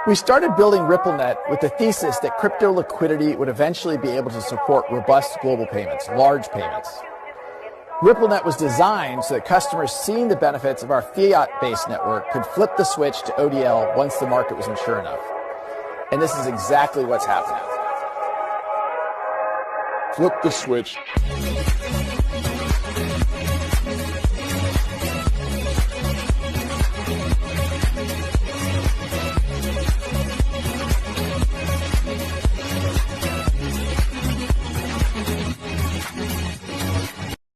We started building RippleNet with the thesis that crypto liquidity would eventually be able to support robust global payments, large payments. RippleNet was designed so that customers seeing the benefits of our fiat-based network could flip the switch to ODL once the market was mature enough. And this is exactly what's happening. Flip the switch.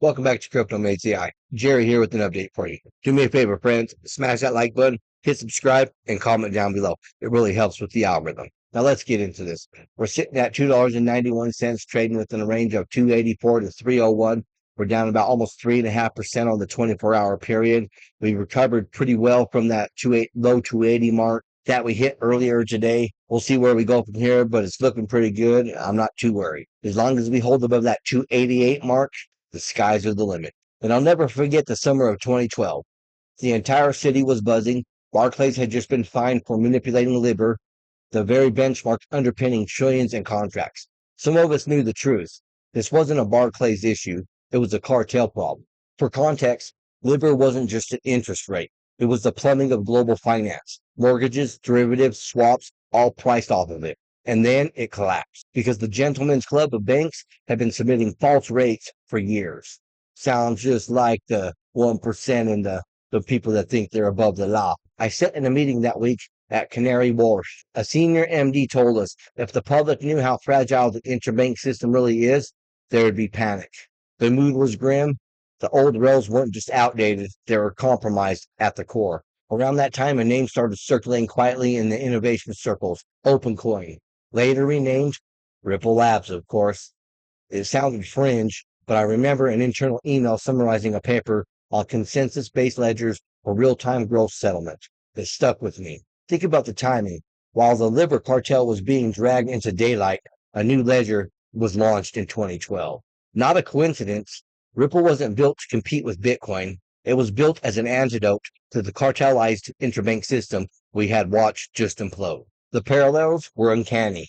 Welcome back to Crypto Mates AI. Jerry here with an update for you. Do me a favor, friends. Smash that like button, hit subscribe, and comment down below. It really helps with the algorithm. Now let's get into this. We're sitting at $2.91, trading within a range of 284 to 301. We're down about almost 3.5% on the 24-hour period. We recovered pretty well from that low 280 mark that we hit earlier today. We'll see where we go from here, but it's looking pretty good. I'm not too worried. As long as we hold above that 288 mark, the skies are the limit. And I'll never forget the summer of 2012. The entire city was buzzing. Barclays had just been fined for manipulating LIBOR, the very benchmark underpinning trillions in contracts. Some of us knew the truth. This wasn't a Barclays issue. It was a cartel problem. For context, LIBOR wasn't just an interest rate. It was the plumbing of global finance. Mortgages, derivatives, swaps, all priced off of it. And then it collapsed because the Gentlemen's Club of Banks had been submitting false rates for years. Sounds just like the 1% and the people that think they're above the law. I sat in a meeting that week at Canary Wharf. A senior MD told us if the public knew how fragile the interbank system really is, there would be panic. The mood was grim. The old rails weren't just outdated, they were compromised at the core. Around that time, a name started circulating quietly in the innovation circles, OpenCoin. Later renamed Ripple Labs, of course. It sounded fringe, but I remember an internal email summarizing a paper on consensus-based ledgers for real-time growth settlement. It stuck with me. Think about the timing. While the LIBOR cartel was being dragged into daylight, a new ledger was launched in 2012. Not a coincidence. Ripple wasn't built to compete with Bitcoin. It was built as an antidote to the cartelized interbank system we had watched just implode. The parallels were uncanny.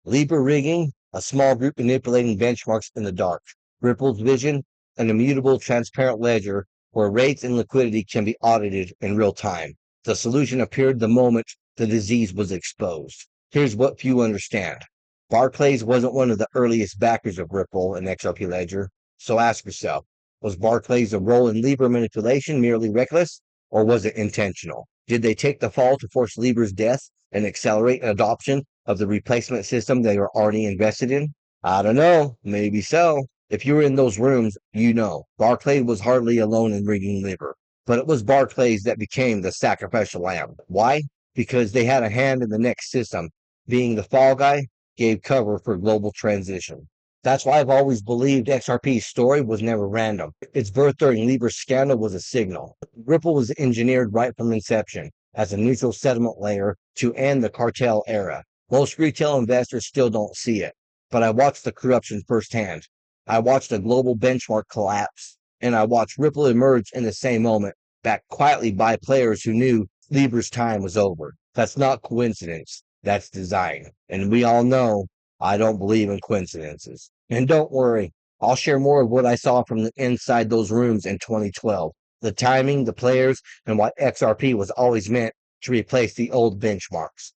LIBOR rigging, a small group manipulating benchmarks in the dark. Ripple's vision, an immutable, transparent ledger where rates and liquidity can be audited in real time. The solution appeared the moment the disease was exposed. Here's what few understand. Barclays wasn't one of the earliest backers of Ripple and XRP Ledger. So ask yourself, was Barclays' role in LIBOR manipulation merely reckless, or was it intentional? Did they take the fall to force LIBOR's death and accelerate adoption of the replacement system they were already invested in? I don't know. Maybe so. If you were in those rooms, you know. Barclays was hardly alone in rigging LIBOR. But it was Barclays that became the sacrificial lamb. Why? Because they had a hand in the next system. Being the fall guy gave cover for global transition. That's why I've always believed XRP's story was never random. Its birth during LIBOR's scandal was a signal. Ripple was engineered right from inception as a neutral settlement layer to end the cartel era. Most retail investors still don't see it, but I watched the corruption firsthand. I watched a global benchmark collapse, and I watched Ripple emerge in the same moment, backed quietly by players who knew LIBOR's time was over. That's not coincidence, that's design. And we all know I don't believe in coincidences. And don't worry, I'll share more of what I saw from the inside those rooms in 2012. The timing, the players, and why XRP was always meant to replace the old benchmarks.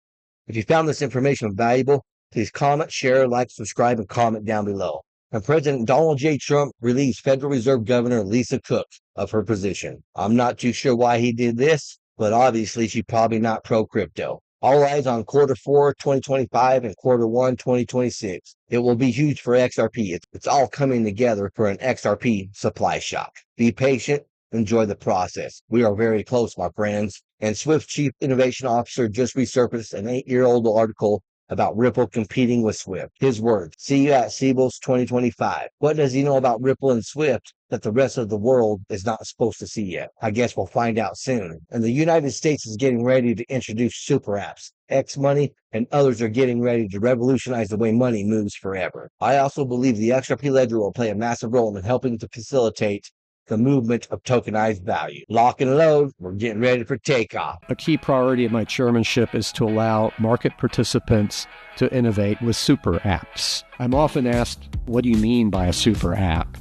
If you found this information valuable, please comment, share, like, subscribe, and comment down below. And President Donald J. Trump relieved Federal Reserve Governor Lisa Cook of her position. I'm not too sure why he did this, but obviously she's probably not pro-crypto. All eyes on Q4 2025 and Q1 2026. It will be huge for XRP. It's all coming together for an XRP supply shock. Be patient. Enjoy the process. We are very close, my friends. And Swift Chief Innovation Officer just resurfaced an 8-year-old article about Ripple competing with Swift. His words, see you at CBOS 2025. What does he know about Ripple and Swift that the rest of the world is not supposed to see yet? I guess we'll find out soon. And the United States is getting ready to introduce SuperApps. Xmoney and others are getting ready to revolutionize the way money moves forever. I also believe the XRP Ledger will play a massive role in helping to facilitate the movement of tokenized value. Lock and load, we're getting ready for takeoff. A key priority of my chairmanship is to allow market participants to innovate with super apps. I'm often asked, what do you mean by a super app?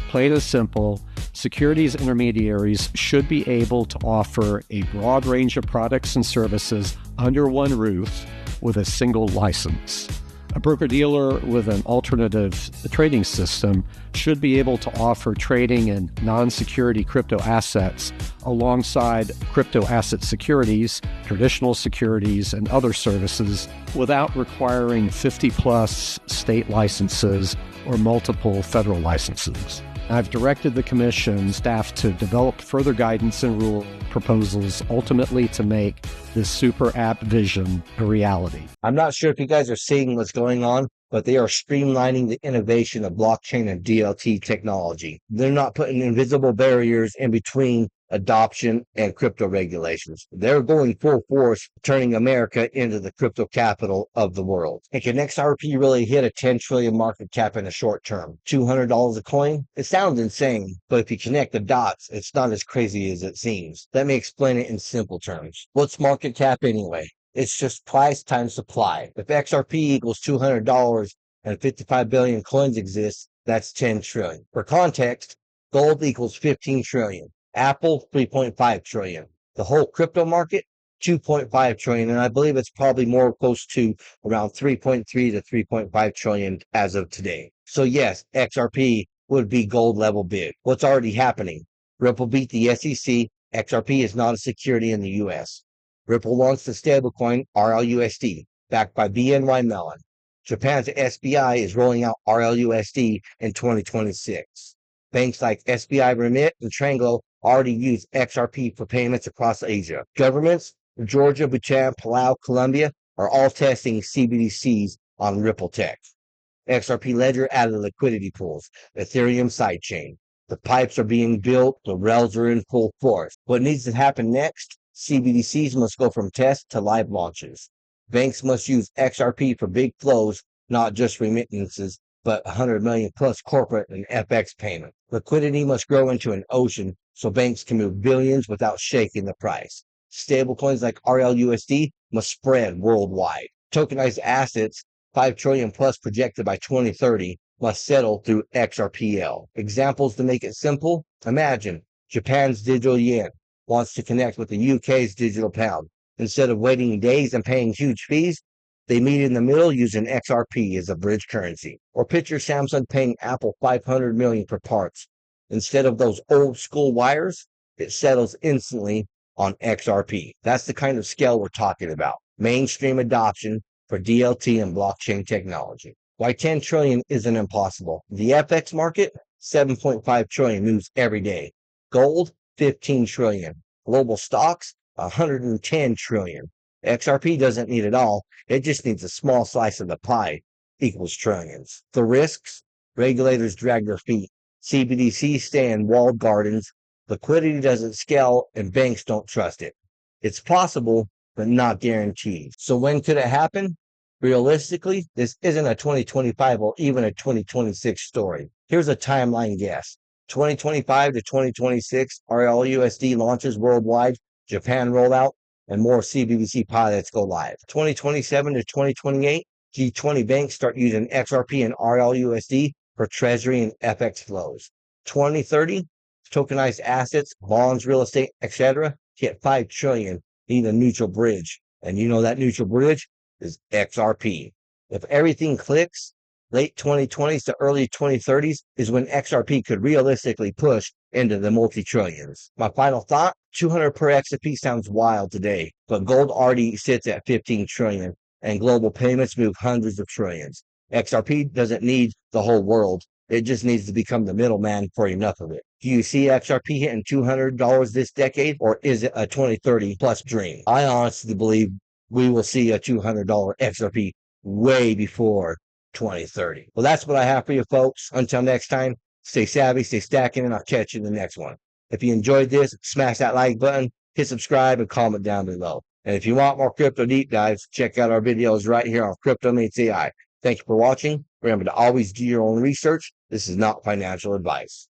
Plain and simple, securities intermediaries should be able to offer a broad range of products and services under one roof with a single license. A broker-dealer with an alternative trading system should be able to offer trading in non-security crypto assets alongside crypto asset securities, traditional securities, and other services without requiring 50-plus state licenses or multiple federal licenses. I've directed the Commission staff to develop further guidance and rule proposals, ultimately to make this super app vision a reality. I'm not sure if you guys are seeing what's going on, but they are streamlining the innovation of blockchain and DLT technology. They're not putting invisible barriers in between adoption and crypto regulations. They're going full force, turning America into the crypto capital of the world. And can XRP really hit a 10 trillion market cap in the short term? $200 a coin? It sounds insane, but if you connect the dots, it's not as crazy as it seems. Let me explain it in simple terms. What's market cap anyway? It's just price times supply. If XRP equals $200 and 55 billion coins exist, that's 10 trillion. For context, gold equals 15 trillion. Apple, 3.5 trillion. The whole crypto market, 2.5 trillion. And I believe it's probably more close to around 3.3 to 3.5 trillion as of today. So yes, XRP would be gold level big. What's already happening? Ripple beat the SEC. XRP is not a security in the US. Ripple launched the stablecoin RLUSD, backed by BNY Mellon. Japan's SBI is rolling out RLUSD in 2026. Banks like SBI Remit and Tranglo already use XRP for payments across Asia. Governments, Georgia, Bhutan, Palau, Colombia, are all testing CBDCs on Ripple Tech. XRP Ledger added liquidity pools, Ethereum sidechain. The pipes are being built, the rails are in full force. What needs to happen next? CBDCs must go from test to live launches. Banks must use XRP for big flows, not just remittances, but 100 million plus corporate and FX payment. Liquidity must grow into an ocean so banks can move billions without shaking the price. Stablecoins like RLUSD must spread worldwide. Tokenized assets, 5 trillion plus projected by 2030, must settle through XRPL. Examples to make it simple: imagine Japan's digital yen wants to connect with the UK's digital pound. Instead of waiting days and paying huge fees, they meet in the middle using XRP as a bridge currency. Or picture Samsung paying Apple 500 million for parts. Instead of those old school wires, it settles instantly on XRP. That's the kind of scale we're talking about. Mainstream adoption for DLT and blockchain technology. Why 10 trillion isn't impossible. The FX market, 7.5 trillion moves every day. Gold, 15 trillion. Global stocks, 110 trillion. XRP doesn't need it all. It just needs a small slice of the pie, equals trillions. The risks? Regulators drag their feet. CBDCs stay in walled gardens. Liquidity doesn't scale and banks don't trust it. It's possible, but not guaranteed. So when could it happen? Realistically, this isn't a 2025 or even a 2026 story. Here's a timeline guess. 2025 to 2026, RLUSD launches worldwide, Japan rollout, and more CBDC pilots go live. 2027 to 2028, G20 banks start using XRP and RLUSD for treasury and FX flows. 2030, tokenized assets, bonds, real estate, etc. hit 5 trillion, need a neutral bridge. And you know that neutral bridge is XRP. If everything clicks, late 2020s to early 2030s is when XRP could realistically push into the multi-trillions. My final thought, 200 per XRP sounds wild today, but gold already sits at 15 trillion and global payments move hundreds of trillions. XRP doesn't need the whole world. It just needs to become the middleman for enough of it. Do you see XRP hitting $200 this decade, or is it a 2030 plus dream? I honestly believe we will see a $200 XRP way before 2030. Well, that's what I have for you folks. Until next time, stay savvy, stay stacking, and I'll catch you in the next one. If you enjoyed this, smash that like button, hit subscribe, and comment down below. And if you want more crypto deep dives, check out our videos right here on Crypto Meets AI. Thank you for watching. Remember to always do your own research. This is not financial advice.